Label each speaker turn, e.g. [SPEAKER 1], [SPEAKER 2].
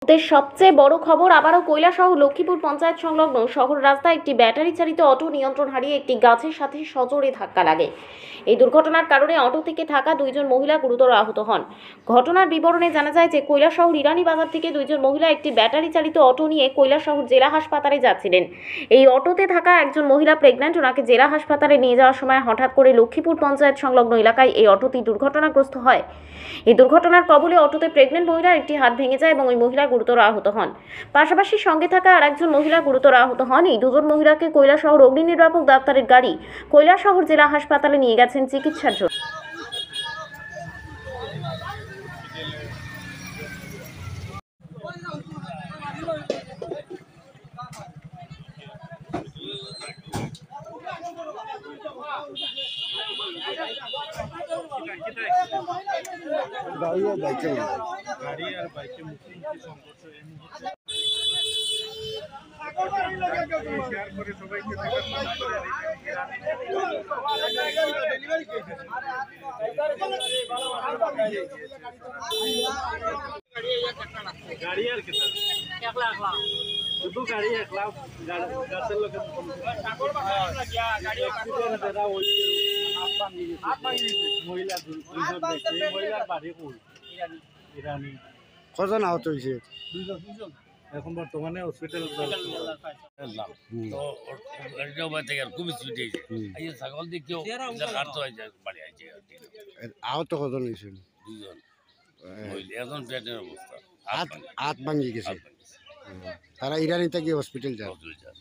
[SPEAKER 1] দেশ সবচেয়ে বড় খবর আবারও কৈলাসহর লক্ষ্মীপুর পঞ্চায়েত সংলগ্ন শহর রাস্তায় একটি ব্যাটারি চালিত অটো নিয়ন্ত্রণ হারিয়ে একটি গাছের সাথে সজোরে ধাক্কা লাগে। এই দুর্ঘটনার কারণে অটো থেকে থাকা দুইজন মহিলা গুরুতর আহত হন। ঘটনার বিবরণে জানা যায় যে কৈলাসহর ইরানি বাজার থেকে দুইজন মহিলা একটি ব্যাটারি চালিত অটো নিয়ে কৈলাসহর জেলা হাসপাতালে যাচ্ছিলেন। এই অটোতে থাকা একজন মহিলা প্রেগন্যান্ট, ওনাকে জেলা হাসপাতালে নিয়ে যাওয়ার সময় হঠাৎ করে লক্ষ্মীপুর পঞ্চায়েত সংলগ্ন এলাকায় এই অটোটি দুর্ঘটনাগ্রস্ত হয়। এই দুর্ঘটনার কবলে অটোতে প্রেগন্যান্ট মহিলার একটি হাত ভেঙে যায় এবং ওই মহিলা গুরুতর আহত হন। পাশাপাশি সঙ্গে থাকা আরেকজন মহিলা গুরুতর আহত হন। এই দুজন মহিলাকে কৈলাসহর অগ্নি নির্বাপক দপ্তরের গাড়ি কৈলাসহর জেলা হাসপাতালে নিয়ে গেছেন চিকিৎসার জন্য।
[SPEAKER 2] গাড়ি আর বাইকের
[SPEAKER 3] মুখোমুখি সংঘর্ষ এই মুহূর্তে শেয়ার করে সবাইকে গাড়ি আর কেটা শুধু গাড়ি একলা গাছের লোকের মহিলা মহিলার বাড়ি কই ইরানি।
[SPEAKER 2] কজন আহত হয়েছে?
[SPEAKER 3] এখন বর্তমানে হসপিটাল
[SPEAKER 4] খুব স্পিড হয়েছে ছাগল দিকেও কাটতে হয়েছে বাড়ি আছে
[SPEAKER 2] আহত কজন হয়েছে?
[SPEAKER 4] দুজন এখন পেটের অবস্থা
[SPEAKER 2] হাত ভাঙিয়ে গেছে। তারা ইরানিতে গিয়ে হসপিটাল যায়।
[SPEAKER 4] হসপিটাল